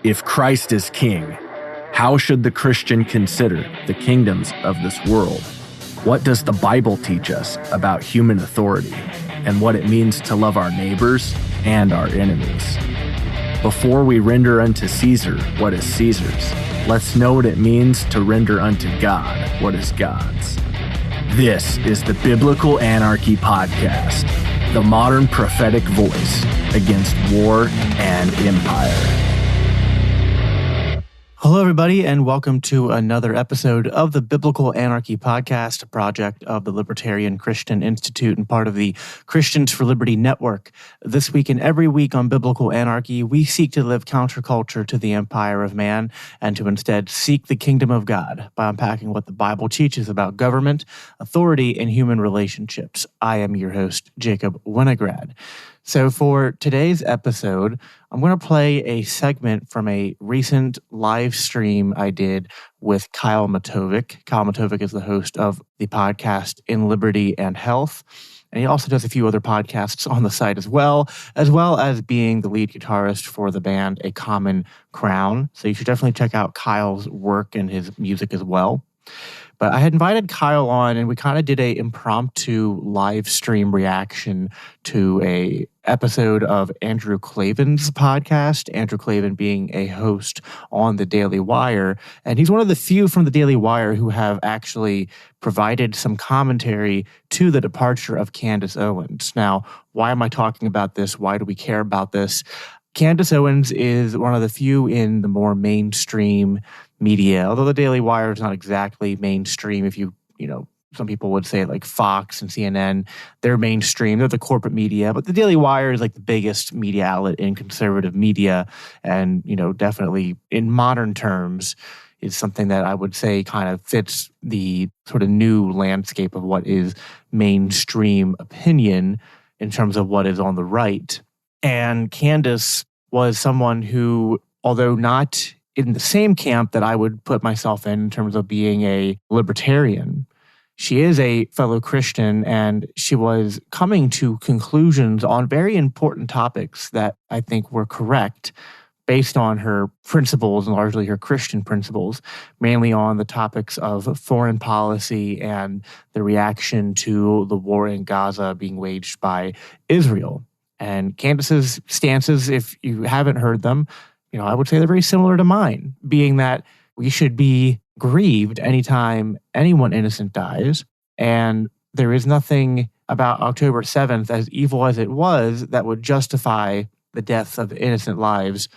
If Christ is king, how should the Christian consider the kingdoms of this world? What does the Bible teach us about human authority and what it means to love our neighbors and our enemies? Before we render unto Caesar what is Caesar's, let's know what it means to render unto God what is God's. This is the Biblical Anarchy Podcast, the modern prophetic voice against war and empire. Hello, everybody, and welcome to another episode of the Biblical Anarchy Podcast, a project of the Libertarian Christian Institute and part of the Christians for Liberty Network. This week and every week on Biblical Anarchy, we seek to live counterculture to the empire of man and to instead seek the kingdom of God by unpacking what the Bible teaches about government, authority, and human relationships. I am your host, Jacob Winograd. So for today's episode, I'm going to play a segment from a recent live stream I did with Kyle Matovcik. Kyle Matovcik is the host of the podcast In Liberty and Health. And he also does a few other podcasts on the site as well as being the lead guitarist for the band A Common Crown. So you should definitely check out Kyle's work and his music as well. But I had invited Kyle on, and we kind of did a impromptu live stream reaction to a episode of Andrew Klavan's podcast, Andrew Klavan being a host on the Daily Wire. And he's one of the few from the Daily Wire who have actually provided some commentary to the departure of Candace Owens. Now, why am I talking about this? Why do we care about this? Candace Owens is one of the few in the more mainstream media, although the Daily Wire is not exactly mainstream. If you know, some people would say like Fox and CNN, they're mainstream. They're the corporate media, but the Daily Wire is like the biggest media outlet in conservative media. And, definitely in modern terms is something that I would say kind of fits the sort of new landscape of what is mainstream opinion in terms of what is on the right. And Candace was someone who, although not in the same camp that I would put myself in terms of being a libertarian, she is a fellow Christian, and she was coming to conclusions on very important topics that I think were correct based on her principles and largely her Christian principles, mainly on the topics of foreign policy and the reaction to the war in Gaza being waged by Israel. And Candace's stances, if you haven't heard them, I would say they're very similar to mine, being that we should be grieved anytime anyone innocent dies. And there is nothing about October 7th, as evil as it was, that would justify the deaths of innocent lives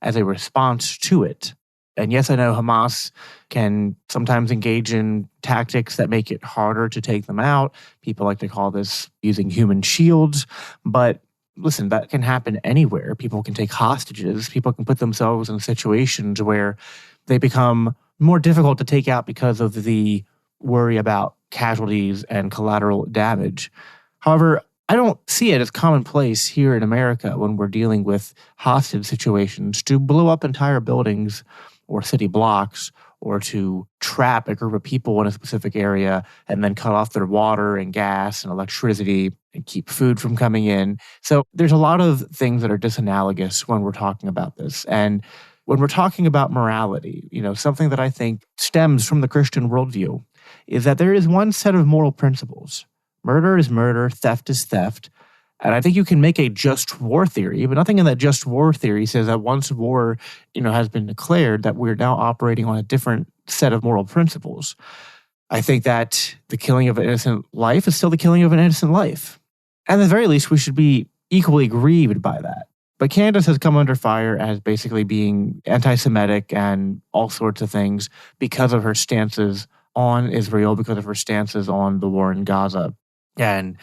as a response to it. And yes, I know Hamas can sometimes engage in tactics that make it harder to take them out. People like to call this using human shields. But listen, that can happen anywhere. People can take hostages. People can put themselves in situations where they become more difficult to take out because of the worry about casualties and collateral damage. However, I don't see it as commonplace here in America when we're dealing with hostage situations to blow up entire buildings or city blocks, or to trap a group of people in a specific area and then cut off their water and gas and electricity and keep food from coming in. So there's a lot of things that are disanalogous when we're talking about this. And when we're talking about morality, something that I think stems from the Christian worldview is that there is one set of moral principles. Murder is murder, theft is theft. And I think you can make a just war theory, but nothing in that just war theory says that once war, has been declared, that we're now operating on a different set of moral principles. I think that the killing of an innocent life is still the killing of an innocent life. At the very least, we should be equally grieved by that. But Candace has come under fire as basically being anti-Semitic and all sorts of things because of her stances on Israel, because of her stances on the war in Gaza. And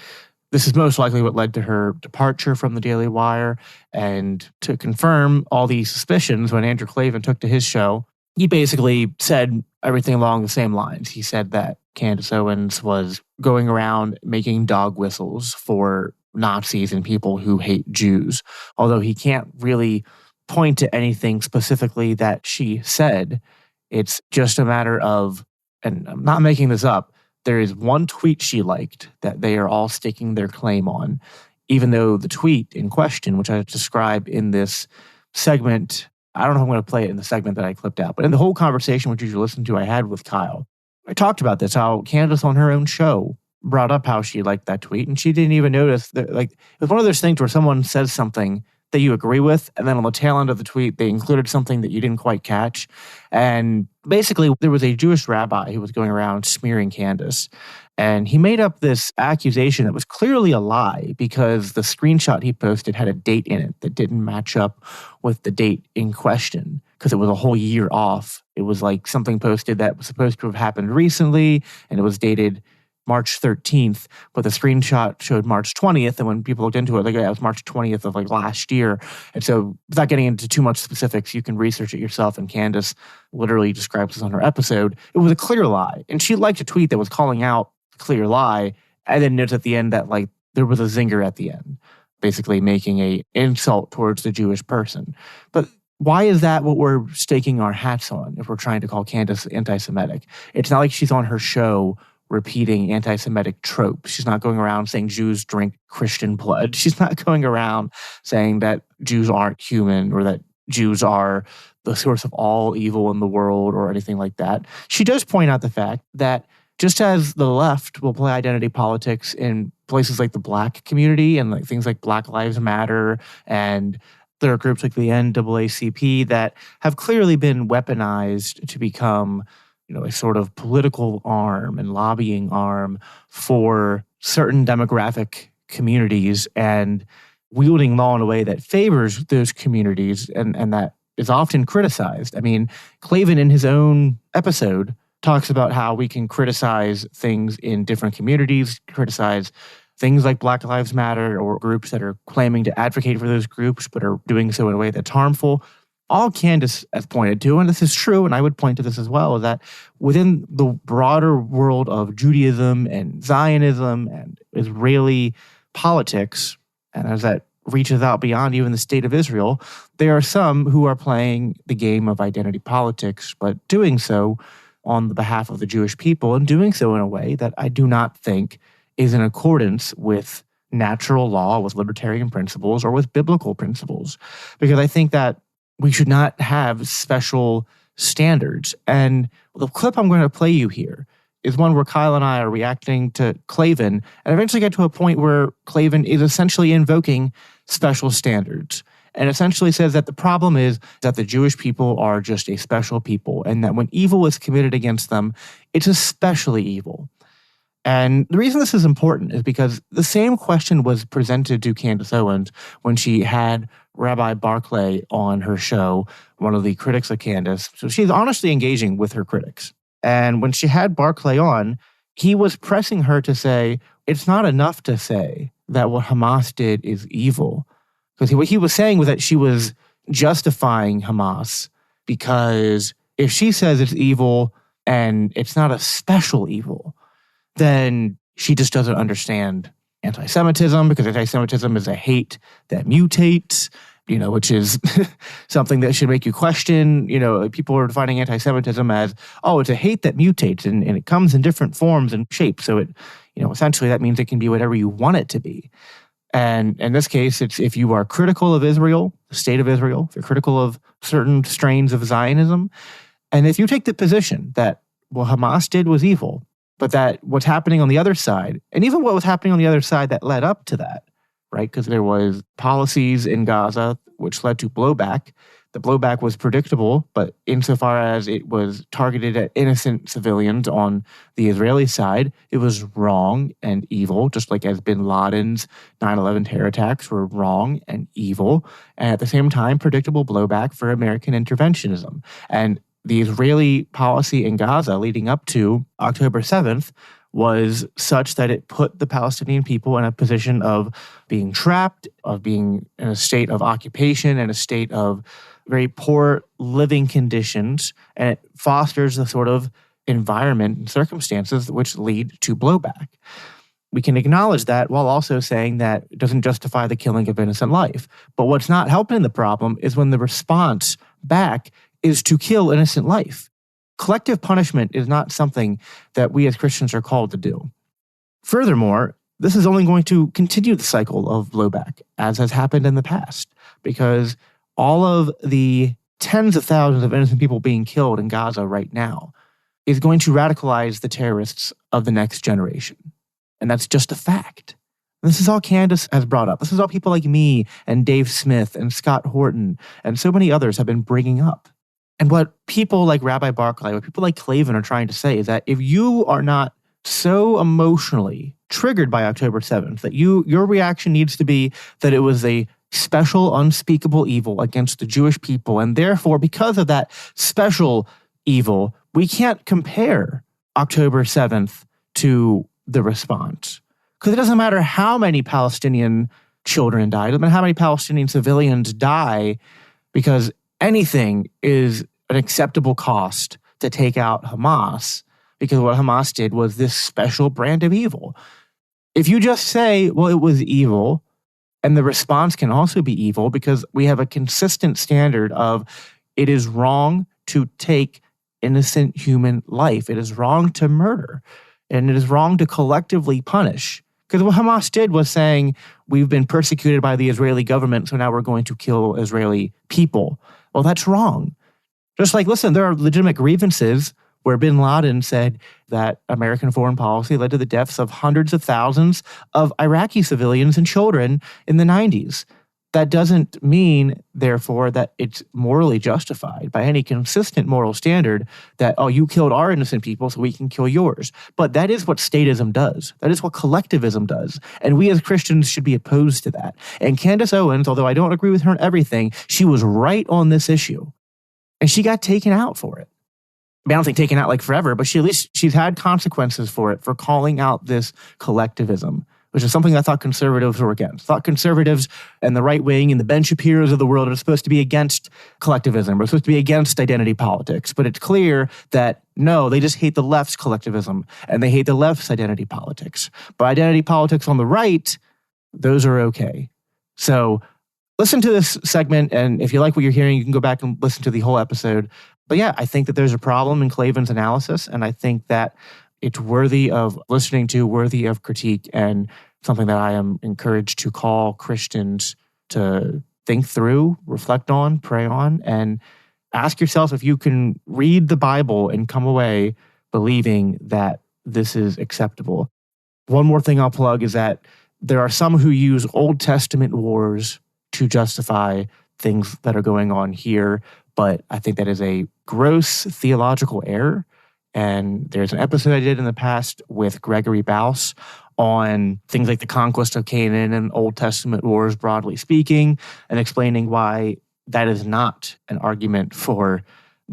this is most likely what led to her departure from the Daily Wire. And to confirm all these suspicions, when Andrew Klavan took to his show, he basically said everything along the same lines. He said that Candace Owens was going around making dog whistles for Nazis and people who hate Jews, although he can't really point to anything specifically that she said. It's just a matter of, and I'm not making this up, there is one tweet she liked that they are all staking their claim on, even though the tweet in question, which I describe in this segment, I don't know if I'm going to play it in the segment that I clipped out, but in the whole conversation, which you should listen to, I had with Kyle, I talked about this, how Candace on her own show brought up how she liked that tweet, and she didn't even notice that, like, it was one of those things where someone says something that you agree with, and then on the tail end of the tweet, they included something that you didn't quite catch. And basically, there was a Jewish rabbi who was going around smearing Candace, and he made up this accusation that was clearly a lie because the screenshot he posted had a date in it that didn't match up with the date in question because it was a whole year off. It was like something posted that was supposed to have happened recently, and it was dated March 13th, but the screenshot showed March 20th. And when people looked into it, like, yeah, it was March 20th of like last year. And so without getting into too much specifics, you can research it yourself. And Candace literally describes this on her episode. It was a clear lie. And she liked a tweet that was calling out the clear lie. And then notes at the end that like there was a zinger at the end, basically making a insult towards the Jewish person. But why is that what we're staking our hats on if we're trying to call Candace anti-Semitic? It's not like she's on her show repeating anti-Semitic tropes. She's not going around saying Jews drink Christian blood. She's not going around saying that Jews aren't human or that Jews are the source of all evil in the world or anything like that. She does point out the fact that just as the left will play identity politics in places like the Black community and like things like Black Lives Matter, and there are groups like the NAACP that have clearly been weaponized to become a sort of political arm and lobbying arm for certain demographic communities and wielding law in a way that favors those communities and that is often criticized. I mean, Klavan in his own episode talks about how we can criticize things in different communities, criticize things like Black Lives Matter or groups that are claiming to advocate for those groups but are doing so in a way that's harmful. All Candace has pointed to, and this is true, and I would point to this as well, is that within the broader world of Judaism and Zionism and Israeli politics, and as that reaches out beyond even the state of Israel, there are some who are playing the game of identity politics, but doing so on the behalf of the Jewish people and doing so in a way that I do not think is in accordance with natural law, with libertarian principles, or with biblical principles. Because I think that we should not have special standards. And the clip I'm going to play you here is one where Kyle and I are reacting to Klavan and eventually get to a point where Klavan is essentially invoking special standards and essentially says that the problem is that the Jewish people are just a special people and that when evil is committed against them, it's especially evil. And the reason this is important is because the same question was presented to Candace Owens when she had Rabbi Barclay on her show, one of the critics of Candace. So she's honestly engaging with her critics. And when she had Barclay on, he was pressing her to say, it's not enough to say that what Hamas did is evil. Because what he was saying was that she was justifying Hamas because if she says it's evil and it's not a special evil, then she just doesn't understand anti-Semitism, because anti-Semitism is a hate that mutates, which is something that should make you question. People are defining anti-Semitism as, it's a hate that mutates and it comes in different forms and shapes. So it, essentially that means it can be whatever you want it to be. And in this case, it's if you are critical of Israel, the state of Israel, if you're critical of certain strains of Zionism, and if you take the position that what Hamas did was evil, but that what's happening on the other side, and even what was happening on the other side that led up to that, right? Because there was policies in Gaza which led to blowback. The blowback was predictable, but insofar as it was targeted at innocent civilians on the Israeli side, it was wrong and evil, just like as bin Laden's 9/11 terror attacks were wrong and evil, and at the same time, predictable blowback for American interventionism. And the Israeli policy in Gaza leading up to October 7th was such that it put the Palestinian people in a position of being trapped, of being in a state of occupation, and a state of very poor living conditions, and it fosters the sort of environment and circumstances which lead to blowback. We can acknowledge that while also saying that it doesn't justify the killing of innocent life. But what's not helping the problem is when the response back is to kill innocent life. Collective punishment is not something that we as Christians are called to do. Furthermore, this is only going to continue the cycle of blowback, as has happened in the past, because all of the tens of thousands of innocent people being killed in Gaza right now is going to radicalize the terrorists of the next generation. And that's just a fact. This is all Candace has brought up. This is all people like me and Dave Smith and Scott Horton and so many others have been bringing up. And what people like Rabbi Barclay, what people like Klavan are trying to say is that if you are not so emotionally triggered by October 7th, that your reaction needs to be that it was a special, unspeakable evil against the Jewish people. And therefore, because of that special evil, we can't compare October 7th to the response. Because it doesn't matter how many Palestinian children died, it doesn't matter how many Palestinian civilians die, because anything is an acceptable cost to take out Hamas, because what Hamas did was this special brand of evil. If you just say, well, it was evil, and the response can also be evil, because we have a consistent standard of it is wrong to take innocent human life. It is wrong to murder, and it is wrong to collectively punish. Because what Hamas did was saying, we've been persecuted by the Israeli government, so now we're going to kill Israeli people. Well, that's wrong. Just like, listen, there are legitimate grievances where bin Laden said that American foreign policy led to the deaths of hundreds of thousands of Iraqi civilians and children in the 90s. That doesn't mean, therefore, that it's morally justified by any consistent moral standard that, oh, you killed our innocent people, so we can kill yours. But that is what statism does. That is what collectivism does. And we as Christians should be opposed to that. And Candace Owens, although I don't agree with her on everything, she was right on this issue. And she got taken out for it. I don't think taken out like forever, but she's had consequences for it, for calling out this collectivism, which is something I thought conservatives were against. I thought conservatives and the right wing and the Ben Shapiros of the world are supposed to be against collectivism. We're supposed to be against identity politics. But it's clear that no, they just hate the left's collectivism and they hate the left's identity politics. But identity politics on the right, those are okay. So listen to this segment, and if you like what you're hearing, you can go back and listen to the whole episode. But yeah, I think that there's a problem in Klavan's analysis, and I think that it's worthy of listening to, worthy of critique, and something that I am encouraged to call Christians to think through, reflect on, pray on, and ask yourself if you can read the Bible and come away believing that this is acceptable. One more thing I'll plug is that there are some who use Old Testament wars to justify things that are going on here, but I think that is a gross theological error. And there's an episode I did in the past with Gregory Baus on things like the conquest of Canaan and Old Testament wars, broadly speaking, and explaining why that is not an argument for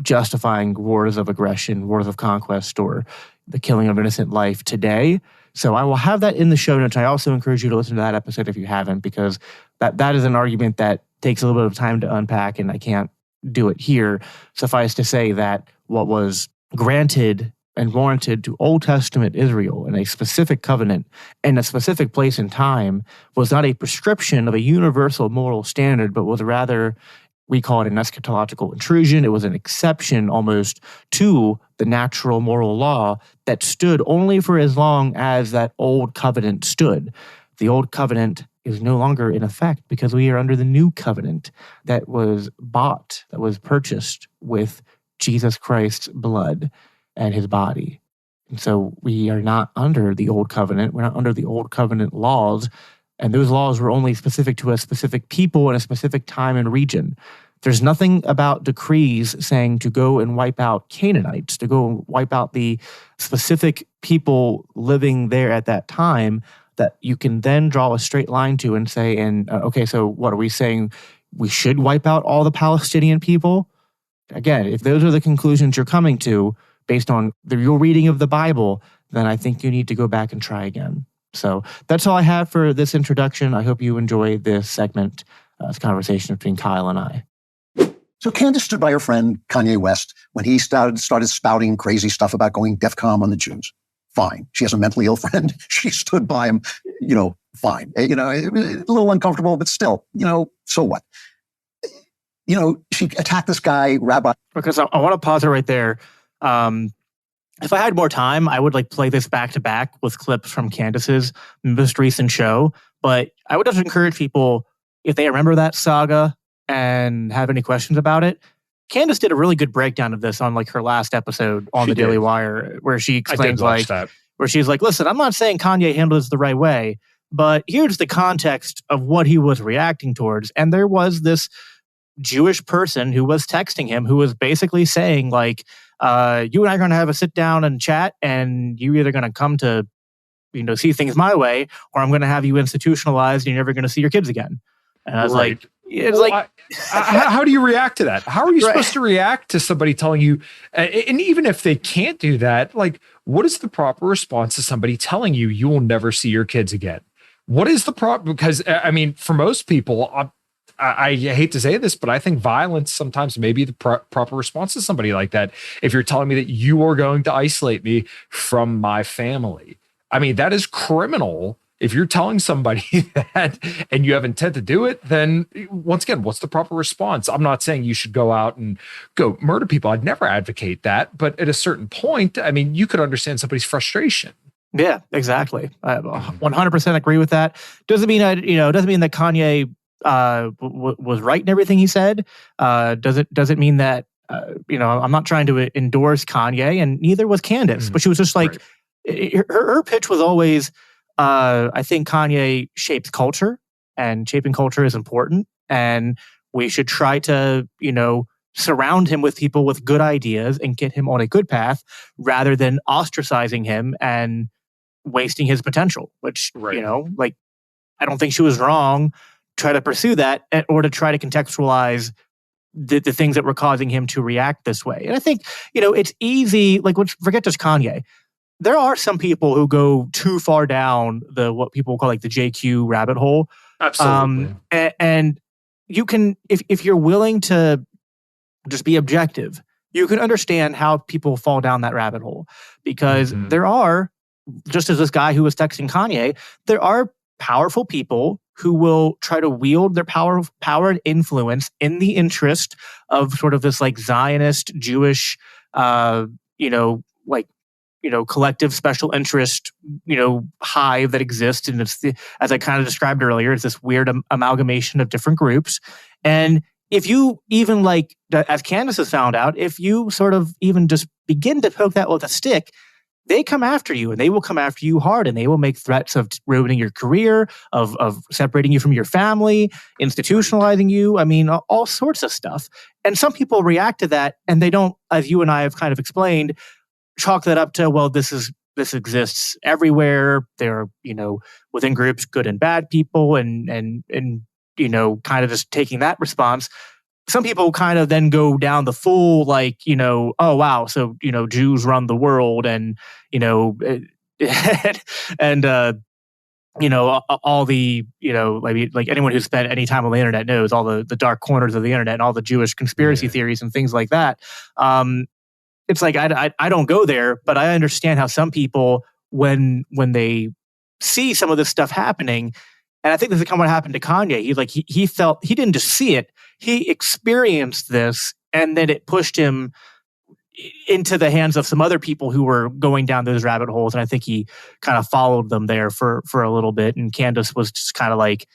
justifying wars of aggression, wars of conquest, or the killing of innocent life today. So I will have that in the show notes. I also encourage you to listen to that episode if you haven't, because that is an argument that takes a little bit of time to unpack, and I can't do it here. Suffice to say that what was granted and warranted to Old Testament Israel in a specific covenant and a specific place and time was not a prescription of a universal moral standard, but was rather, we call it an eschatological intrusion. It was an exception almost to the natural moral law that stood only for as long as that old covenant stood. The old covenant is no longer in effect because we are under the new covenant that was bought, that was purchased with Jesus Christ's blood and his body. And so we are not under the old covenant. We're not under the old covenant laws. And those laws were only specific to a specific people in a specific time and region. There's nothing about decrees saying to go and wipe out Canaanites, to go and wipe out the specific people living there at that time that you can then draw a straight line to and say, okay, so what are we saying? We should wipe out all the Palestinian people? Again, if those are the conclusions you're coming to based on your reading of the Bible, then I think you need to go back and try again. So that's all I have for this introduction. I hope you enjoy this segment, this conversation between Kyle and I. So Candace stood by her friend Kanye West when he started spouting crazy stuff about going DEFCON on the Jews. Fine. She has a mentally ill friend. She stood by him, fine. It was a little uncomfortable, but still, so what? She attacked this guy, Rabbi. Because I want to pause it right there. If I had more time, I would play this back to back with clips from Candace's most recent show. But I would just encourage people, if they remember that saga and have any questions about it, Candace did a really good breakdown of this on like her last episode on the Daily Wire, where she explains like, where she's like, listen, I'm not saying Kanye handled this the right way, but here's the context of what he was reacting towards. And there was this Jewish person who was texting him who was basically saying like, you and I are going to have a sit down and chat, and you're either going to come to, see things my way, or I'm going to have you institutionalized and you're never going to see your kids again. And I was like, it's like, how do you react to that? How are you supposed to react to somebody telling you, and even if they can't do that, like, what is the proper response to somebody telling you you will never see your kids again? What is the proper, because I mean, for most people, I hate to say this, but I think violence sometimes may be the proper response to somebody like that. If you're telling me that you are going to isolate me from my family, I mean, that is criminal. If you're telling somebody that and you have intent to do it, then once again, what's the proper response? I'm not saying you should go out and go murder people. I'd never advocate that. But at a certain point, I mean, you could understand somebody's frustration. Yeah, exactly. I 100% agree with that. Doesn't mean that Kanye was right in everything he said. Doesn't mean that I'm not trying to endorse Kanye, and neither was Candace. But she was just like, her pitch was always, I think Kanye shapes culture, and shaping culture is important, and we should try to surround him with people with good ideas and get him on a good path, rather than ostracizing him and wasting his potential. Which I don't think she was wrong. Try to pursue that, or to try to contextualize the things that were causing him to react this way. And I think, it's easy, like, forget just Kanye. There are some people who go too far down what people call like the JQ rabbit hole. Absolutely. And you can, if you're willing to just be objective, you can understand how people fall down that rabbit hole. Because there are, just as this guy who was texting Kanye, there are powerful people who will try to wield their power and influence in the interest of sort of this like Zionist Jewish, collective special interest, hive that exists. And it's as I kind of described earlier, it's this weird amalgamation of different groups. And if you even like, as Candace has found out, if you sort of even just begin to poke that with a stick, they come after you, and they will come after you hard, and they will make threats of ruining your career, of separating you from your family, institutionalizing you. I mean, all sorts of stuff. And some people react to that, and they don't, as you and I have kind of explained, chalk that up to, well, this exists everywhere. There are, within groups, good and bad people, and kind of just taking that response. Some people kind of then go down the full, like, oh, wow, so, Jews run the world, and, all the, like anyone who's spent any time on the internet knows all the dark corners of the internet and all the Jewish conspiracy theories and things like that. It's like, I don't go there, but I understand how some people, when they see some of this stuff happening, and I think this is kind of what happened to Kanye. He felt, he didn't just see it, he experienced this, and then it pushed him into the hands of some other people who were going down those rabbit holes. And I think he kind of followed them there for a little bit. And Candace was just kind of like,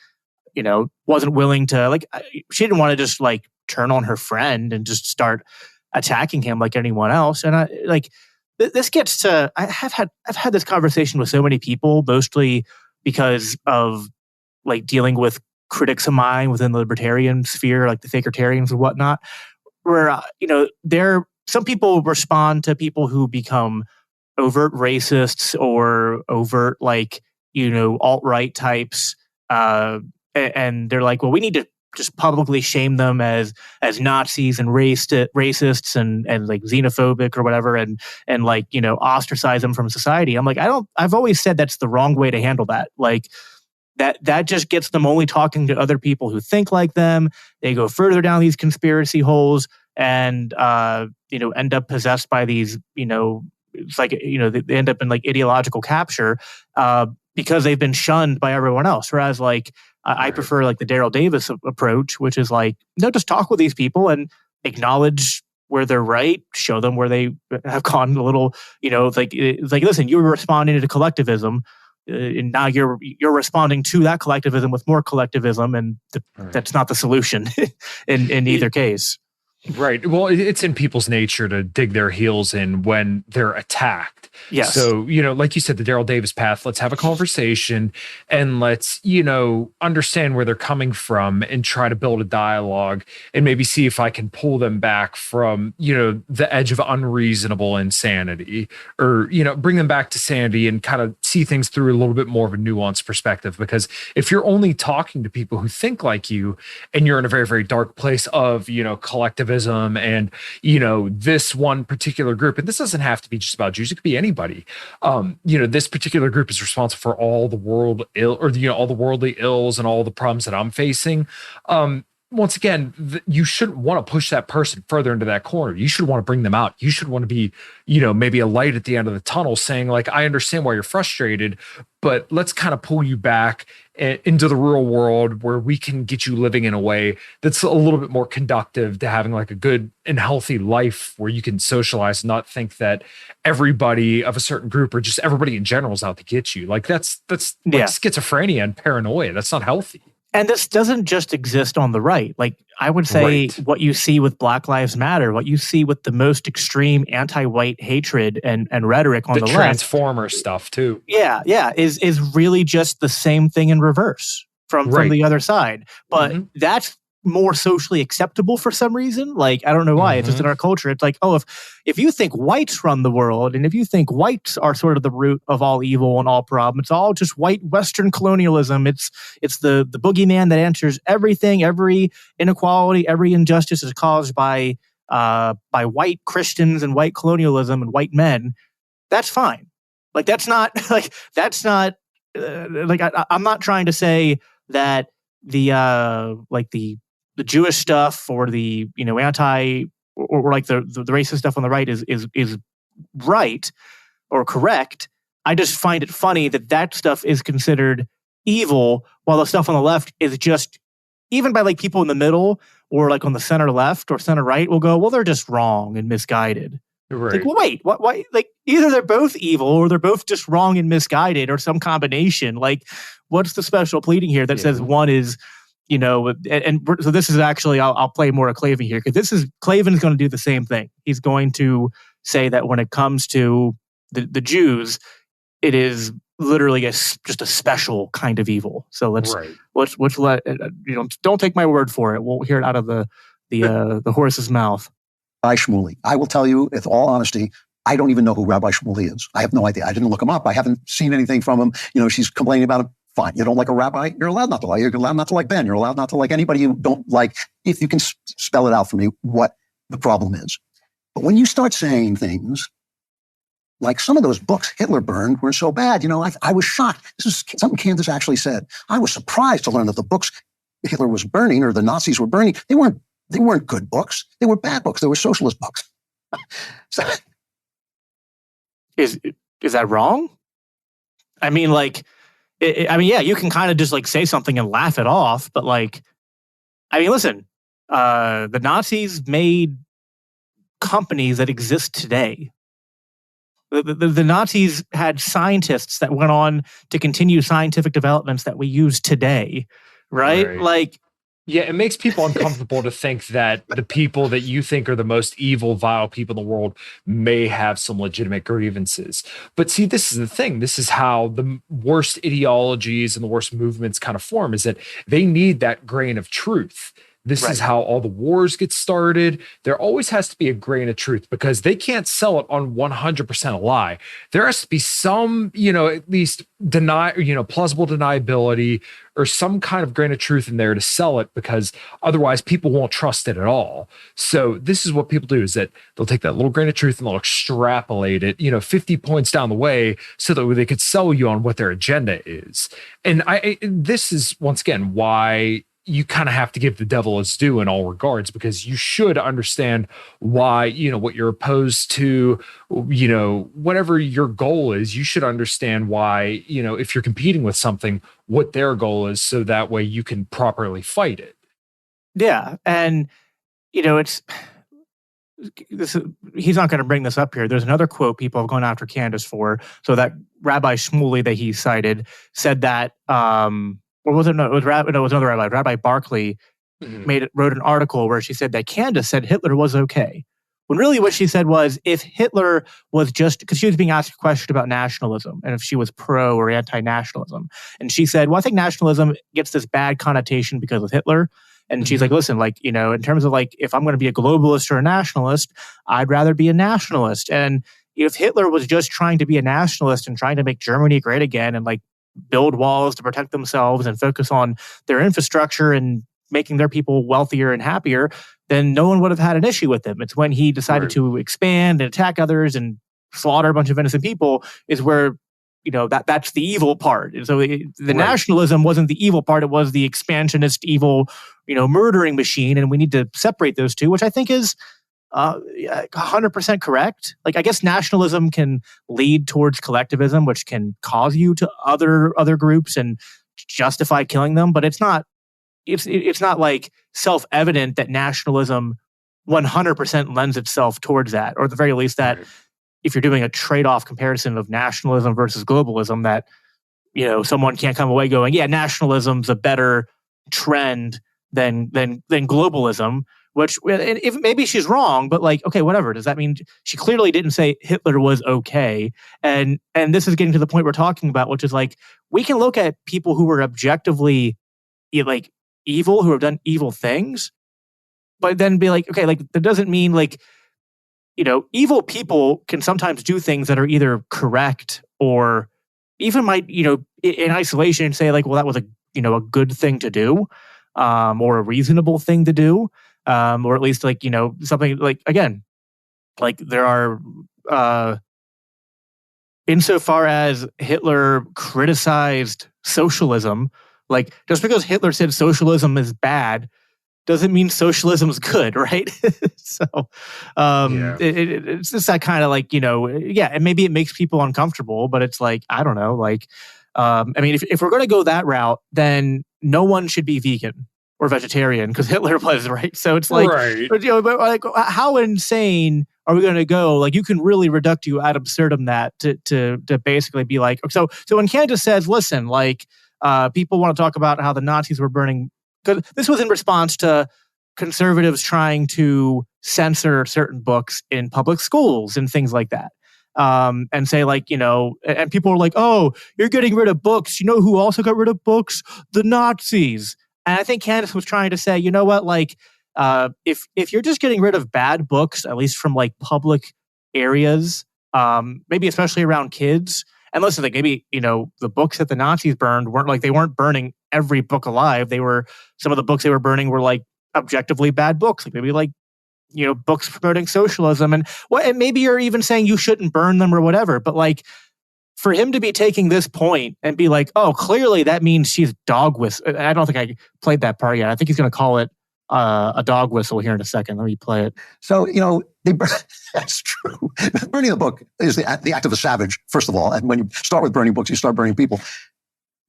wasn't willing to, like, she didn't want to just like turn on her friend and just start attacking him like anyone else. And this gets to, I've had this conversation with so many people, mostly because of like dealing with critics of mine within the libertarian sphere, like the Fakertarians and whatnot, where, some people respond to people who become overt racists or overt, like, alt-right types. And they're like, well, we need to just publicly shame them as Nazis and racists and like xenophobic or whatever, and like, ostracize them from society. I'm like, I've always said that's the wrong way to handle that. Like, that just gets them only talking to other people who think like them. They go further down these conspiracy holes and, end up possessed by these, it's like, they end up in like ideological capture because they've been shunned by everyone else. Whereas like, I prefer like the Daryl Davis approach, which is like, just talk with these people and acknowledge where they're right, show them where they have gone a little, it's like, listen, you were responding to collectivism. And now you're responding to that collectivism with more collectivism, and that's not the solution in either case. Right. Well, it's in people's nature to dig their heels in when they're attacked. Yes. So, like you said, the Daryl Davis path, let's have a conversation and let's, understand where they're coming from and try to build a dialogue and maybe see if I can pull them back from, the edge of unreasonable insanity or, bring them back to sanity and kind of see things through a little bit more of a nuanced perspective. Because if you're only talking to people who think like you and you're in a very, very dark place of, collectivism and, this one particular group, and this doesn't have to be just about Jews, it could be anybody. This particular group is responsible for all the world ill or, all the worldly ills and all the problems that I'm facing. Once again, you shouldn't want to push that person further into that corner. You should want to bring them out. You should want to be, maybe a light at the end of the tunnel saying like, I understand why you're frustrated, but let's kind of pull you back into the real world where we can get you living in a way that's a little bit more conductive to having like a good and healthy life where you can socialize and not think that everybody of a certain group or just everybody in general is out to get you. Like that's like schizophrenia and paranoia. That's not healthy. And this doesn't just exist on the right. Like I would say what you see with Black Lives Matter, what you see with the most extreme anti-white hatred and rhetoric on the left. The Transformer stuff too. Yeah, is really just the same thing in reverse from the other side. But that's more socially acceptable for some reason. Like, I don't know why. It's just in our culture. It's like, oh, if you think whites run the world and if you think whites are sort of the root of all evil and all problem, it's all just white Western colonialism. It's the boogeyman that answers everything, every inequality, every injustice is caused by white Christians and white colonialism and white men. That's fine. Like, that's not I'm not trying to say that the Jewish stuff or the anti or like the racist stuff on the right is right or correct. I just find it funny that stuff is considered evil while the stuff on the left is just, even by like people in the middle or like on the center left or center right will go, well, they're just wrong and misguided. Right. Like, well, wait, what? Why? Like, either they're both evil or they're both just wrong and misguided or some combination. Like, what's the special pleading here that says one is, so this is actually, I'll play more of Klavan here because Klavan is going to do the same thing. He's going to say that when it comes to the Jews, it is literally just a special kind of evil. So let's let don't take my word for it. We'll hear it out of the horse's mouth. Rabbi Shmuley. I will tell you, with all honesty, I don't even know who Rabbi Shmuley is. I have no idea. I didn't look him up. I haven't seen anything from him. She's complaining about him. Fine. You don't like a rabbi? You're allowed not to like. You're allowed not to like Ben. You're allowed not to like anybody you don't like. If you can spell it out for me, what the problem is. But when you start saying things like some of those books Hitler burned were so bad, I was shocked. This is something Candace actually said. I was surprised to learn that the books Hitler was burning or the Nazis were burning, they weren't good books. They were bad books. They were socialist books. So, is that wrong? I mean, like, yeah, you can kind of just like say something and laugh it off, but like, I mean, listen, the Nazis made companies that exist today. The Nazis had scientists that went on to continue scientific developments that we use today, right? Like, yeah, it makes people uncomfortable to think that the people that you think are the most evil, vile people in the world may have some legitimate grievances. But see, this is the thing. This is how the worst ideologies and the worst movements kind of form, is that they need that grain of truth. This is how all the wars get started. There always has to be a grain of truth because they can't sell it on 100% a lie. There has to be some, at least plausible deniability or some kind of grain of truth in there to sell it, because otherwise people won't trust it at all. So this is what people do, is that they'll take that little grain of truth and they'll extrapolate it, 50 points down the way so that they could sell you on what their agenda is. And this is, once again, why you kind of have to give the devil his due in all regards, because you should understand why, what you're opposed to, whatever your goal is, you should understand why, if you're competing with something, what their goal is, so that way you can properly fight it. Yeah. And, he's not going to bring this up here. There's another quote people have gone after Candace for. So that Rabbi Shmuley that he cited said that, or was it? No, it was another rabbi, Rabbi Barkley. wrote an article where she said that Candace said Hitler was okay. When really what she said was, if Hitler was just, because she was being asked a question about nationalism and if she was pro or anti-nationalism. And she said, well, I think nationalism gets this bad connotation because of Hitler. And she's like, listen, like, you know, in terms of like, if I'm going to be a globalist or a nationalist, I'd rather be a nationalist. And if Hitler was just trying to be a nationalist and trying to make Germany great again and like build walls to protect themselves and focus on their infrastructure and making their people wealthier and happier, then no one would have had an issue with him. It's when he decided to expand and attack others and slaughter a bunch of innocent people is where, you know, that's the evil part. And so the nationalism wasn't the evil part. It was the expansionist, evil, you know, murdering machine. And we need to separate those two, which I think is 100% correct. Like, I guess nationalism can lead towards collectivism, which can cause you to other groups and justify killing them. But it's not like self-evident that nationalism 100% lends itself towards that, or at the very least that if you're doing a trade-off comparison of nationalism versus globalism, that, you know, someone can't come away going, yeah, nationalism's a better trend than globalism, which if maybe she's wrong, but like, okay, whatever. Does that mean she clearly didn't say Hitler was okay? And this is getting to the point we're talking about, which is like, we can look at people who were objectively like evil, who have done evil things, but then be like, okay, like that doesn't mean like, you know, evil people can sometimes do things that are either correct or even might, you know, in isolation say like, well, that was a good thing to do, or a reasonable thing to do, or at least like, you know, something like, again, like there are, insofar as Hitler criticized socialism, like just because Hitler said socialism is bad doesn't mean socialism is good, right? So it's just that kind of like, you know, and maybe it makes people uncomfortable, but it's like, I don't know, like, I mean, if we're going to go that route, then no one should be vegan or vegetarian because Hitler was, right? So it's like, but, you know, but like, how insane are we going to go? Like, you can really reductio ad absurdum that to basically be like, so when Candace says, listen, like, people want to talk about how the Nazis were burning, because this was in response to conservatives trying to censor certain books in public schools and things like that. And say like, you know, and people were like, oh, you're getting rid of books. You know who also got rid of books? The Nazis. And I think Candace was trying to say, you know what, like, if you're just getting rid of bad books, at least from like public areas, maybe especially around kids, and listen, like maybe, you know, the books that the Nazis burned they weren't burning every book alive. Some of the books they were burning were like objectively bad books, like maybe like, you know, books promoting socialism and maybe you're even saying you shouldn't burn them or whatever. But like, for him to be taking this point and be like, oh, clearly that means she's dog whistle. I don't think I played that part yet. I think he's going to call it a dog whistle here in a second. Let me play it. So, you know, that's true. Burning a book is the act of a savage, first of all. And when you start with burning books, you start burning people.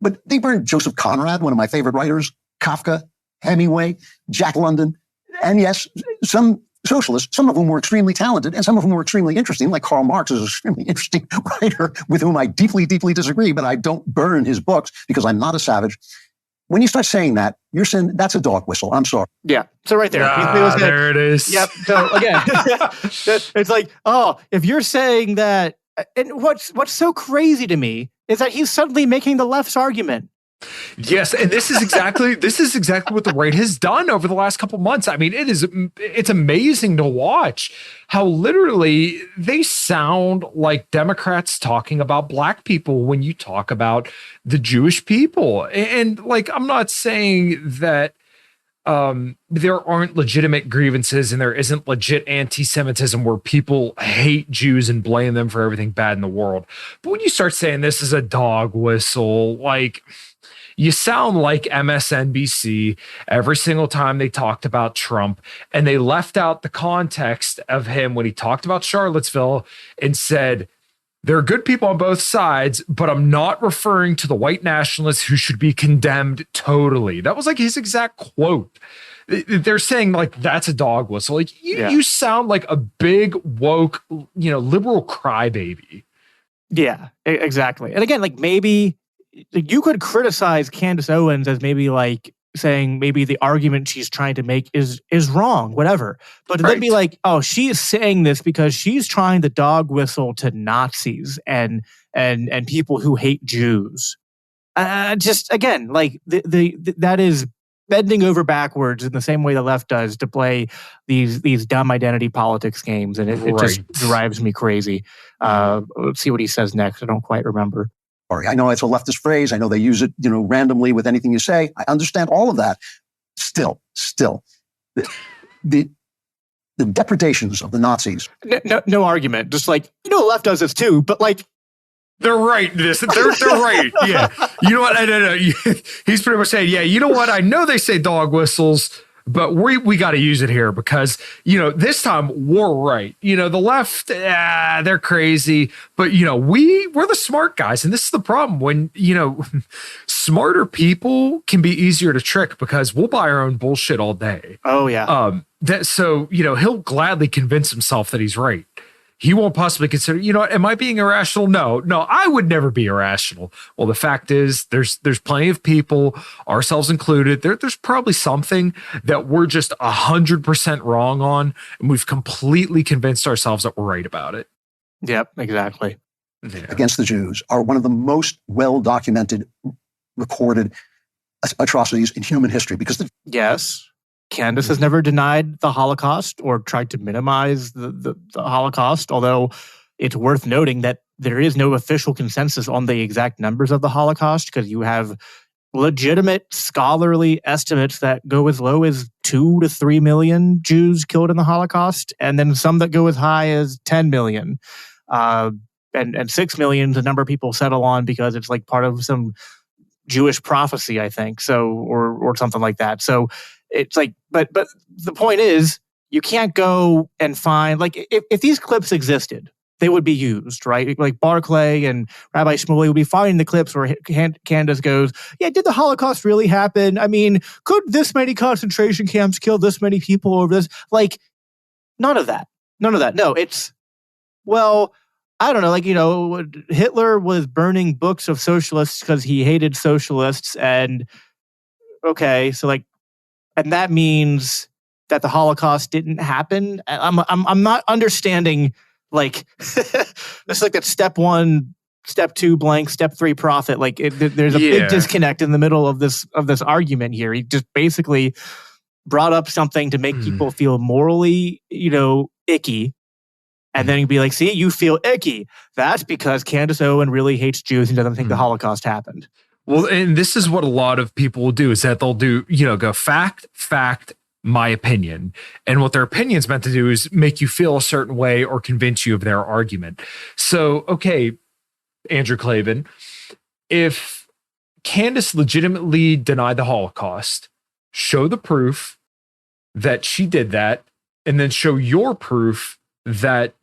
But they burned Joseph Conrad, one of my favorite writers, Kafka, Hemingway, Jack London. And yes, some socialists, some of whom were extremely talented and some of whom were extremely interesting, like Karl Marx is an extremely interesting writer with whom I deeply, deeply disagree, but I don't burn his books because I'm not a savage. When you start saying that, you're saying that's a dog whistle. I'm sorry. Yeah. So right there. There it is. Yep. So again, it's like, oh, if you're saying that, and what's so crazy to me is that he's suddenly making the left's argument. Yes, and this is exactly what the right has done over the last couple months. I mean, it's amazing to watch how literally they sound like Democrats talking about black people when you talk about the Jewish people. And like, I'm not saying that there aren't legitimate grievances and there isn't legit anti-Semitism where people hate Jews and blame them for everything bad in the world. But when you start saying this is a dog whistle, like, you sound like MSNBC every single time they talked about Trump, and they left out the context of him when he talked about Charlottesville and said, there are good people on both sides, but I'm not referring to the white nationalists who should be condemned totally. That was like his exact quote. They're saying like, that's a dog whistle. Like you sound like a big woke, you know, liberal crybaby. Yeah, exactly. And again, like maybe you could criticize Candace Owens as maybe like saying maybe the argument she's trying to make is wrong, whatever. But to then be like, oh, she is saying this because she's trying to dog whistle to Nazis and people who hate Jews. Just again, like that is bending over backwards in the same way the left does to play these dumb identity politics games, and it just drives me crazy. Let's see what he says next. I don't quite remember. I know it's a leftist phrase. I know they use it, randomly with anything you say. I understand all of that. Still, the depredations of the Nazis. No argument. Just like, the left does this too, but like, they're right. They're right. Yeah. You know what? No. He's pretty much saying, yeah, you know what? I know they say dog whistles, but we got to use it here because, this time we're right. The left, they're crazy, but, we're the smart guys. And this is the problem when, smarter people can be easier to trick because we'll buy our own bullshit all day. Oh, yeah. He'll gladly convince himself that he's right. He won't possibly consider, am I being irrational? No, I would never be irrational. Well, the fact is there's plenty of people, ourselves included, there's probably something that we're just 100% wrong on, and we've completely convinced ourselves that we're right about it. Yep, exactly. Yeah. Against the Jews are one of the most well-documented, recorded atrocities in human history because yes. Candace has never denied the Holocaust or tried to minimize the Holocaust, although it's worth noting that there is no official consensus on the exact numbers of the Holocaust because you have legitimate scholarly estimates that go as low as 2 to 3 million Jews killed in the Holocaust, and then some that go as high as 10 million. And 6 million is the number people settle on because it's like part of some Jewish prophecy, I think, or something like that. So it's like, but the point is, you can't go and find, like, if these clips existed, they would be used, right? Like Barclay and Rabbi Shmuley would be finding the clips where Candace goes, yeah, did the Holocaust really happen? I mean, could this many concentration camps kill this many people over this? Like, none of that. No, it's, well, I don't know, like, Hitler was burning books of socialists because he hated socialists, and okay, so like, and that means that the Holocaust didn't happen. I'm not understanding, like, it's like that step 1, step 2 blank, step 3 prophet. Like there's a big disconnect in the middle of this argument here. He just basically brought up something to make people feel morally, icky. And then he'd be like, see, you feel icky. That's because Candace Owens really hates Jews and doesn't think the Holocaust happened. Well, and this is what a lot of people will do is that they'll do, go fact, my opinion. And what their opinion's meant to do is make you feel a certain way or convince you of their argument. So, okay, Andrew Klavan, if Candace legitimately denied the Holocaust, show the proof that she did that, and then show your proof that,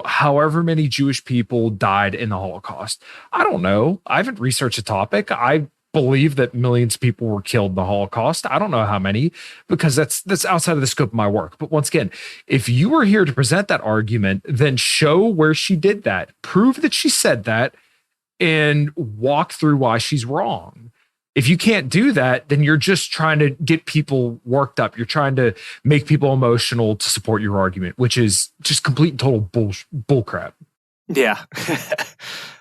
however many Jewish people died in the Holocaust. I don't know. I haven't researched the topic. I believe that millions of people were killed in the Holocaust. I don't know how many, because that's outside of the scope of my work. But once again, if you were here to present that argument, then show where she did that. Prove that she said that and walk through why she's wrong. If you can't do that, then you're just trying to get people worked up. You're trying to make people emotional to support your argument, which is just complete and total bullcrap. Yeah.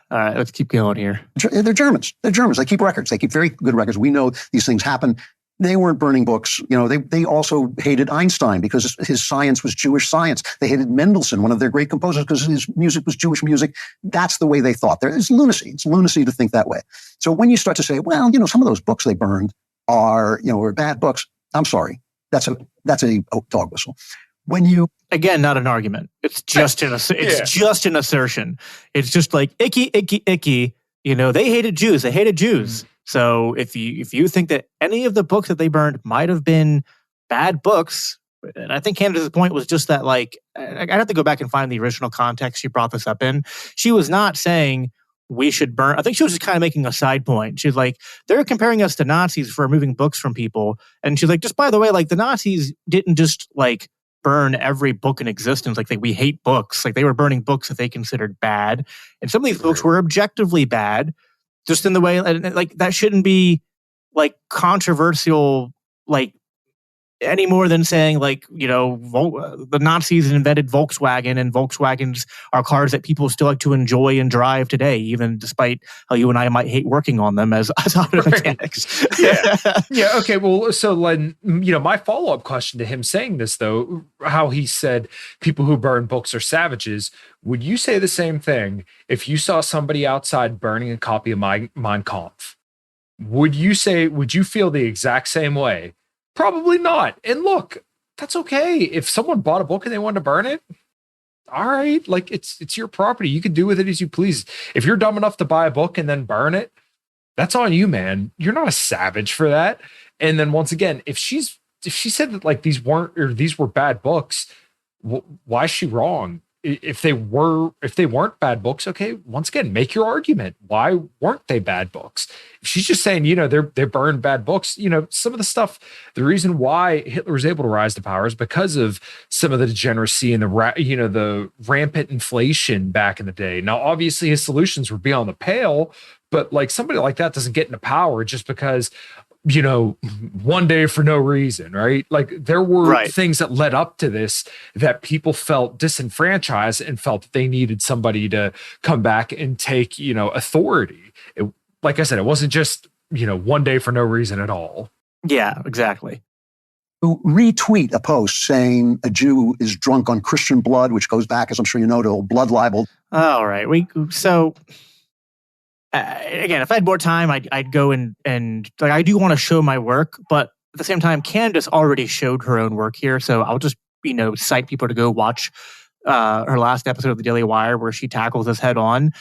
All right, let's keep going here. They're Germans. They keep records. They keep very good records. We know these things happen. They weren't burning books. They also hated Einstein because his science was Jewish science. They hated Mendelssohn, one of their great composers, because his music was Jewish music. That's the way they thought. It's lunacy. It's lunacy to think that way. So when you start to say, well, some of those books they burned are bad books, I'm sorry. That's a dog whistle. When you again, not an argument. It's just just an assertion. It's just like icky. They hated Jews. They hated Jews. So if you think that any of the books that they burned might have been bad books, and I think Candace's point was just that, like, I'd have to go back and find the original context she brought this up in. She was not saying we should burn. I think she was just kind of making a side point. She's like, they're comparing us to Nazis for removing books from people. And she's like, just by the way, like, the Nazis didn't just like burn every book in existence. Like, we hate books. Like, they were burning books that they considered bad. And some of these books were objectively bad. Just in the way, like, that shouldn't be like controversial like any more than saying like, the Nazis invented Volkswagen, and Volkswagens are cars that people still like to enjoy and drive today, even despite how you and I might hate working on them as auto mechanics. Yeah. Okay. Well, so my follow-up question to him saying this, though, how he said people who burn books are savages. Would you say the same thing if you saw somebody outside burning a copy of Mein Kampf? Would you feel the exact same way? Probably not. And look, that's okay. If someone bought a book and they wanted to burn it, all right, like it's your property. You can do with it as you please. If you're dumb enough to buy a book and then burn it, that's on you, man. You're not a savage for that. And then once again, if she said that like these were bad books, why is she wrong? If they weren't bad books, okay, once again, make your argument. Why weren't they bad books? If she's just saying, they burned bad books, some of the stuff, the reason why Hitler was able to rise to power is because of some of the degeneracy and the rampant inflation back in the day. Now, obviously his solutions were beyond the pale, but like somebody like that doesn't get into power just because, one day for no reason, right? Like there were things that led up to this that people felt disenfranchised and felt that they needed somebody to come back and take, authority. Like I said, it wasn't just, one day for no reason at all. Yeah, exactly. Retweet a post saying a Jew is drunk on Christian blood, which goes back, as I'm sure you know, to blood libel. All right. Again, if I had more time, I'd go and like I do want to show my work, but at the same time, Candace already showed her own work here, so I'll just cite people to go watch her last episode of the Daily Wire where she tackles this head on.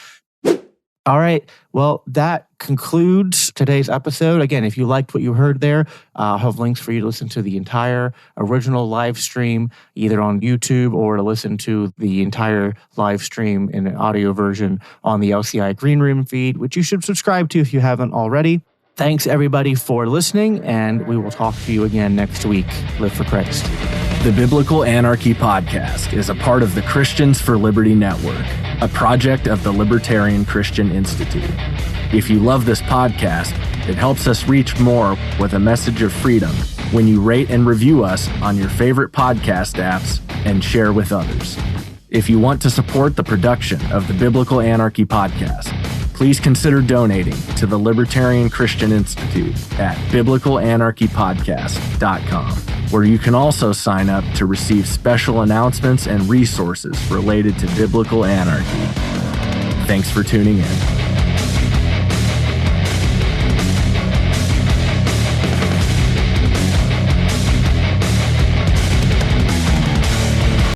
All right, well, that concludes today's episode. Again, if you liked what you heard there, I'll have links for you to listen to the entire original live stream, either on YouTube or to listen to the entire live stream in an audio version on the LCI Greenroom feed, which you should subscribe to if you haven't already. Thanks, everybody, for listening, and we will talk to you again next week. Live for Christ. The Biblical Anarchy Podcast is a part of the Christians for Liberty Network, a project of the Libertarian Christian Institute. If you love this podcast, it helps us reach more with a message of freedom when you rate and review us on your favorite podcast apps and share with others. If you want to support the production of the Biblical Anarchy Podcast, please consider donating to the Libertarian Christian Institute at biblicalanarchypodcast.com, where you can also sign up to receive special announcements and resources related to biblical anarchy. Thanks for tuning in.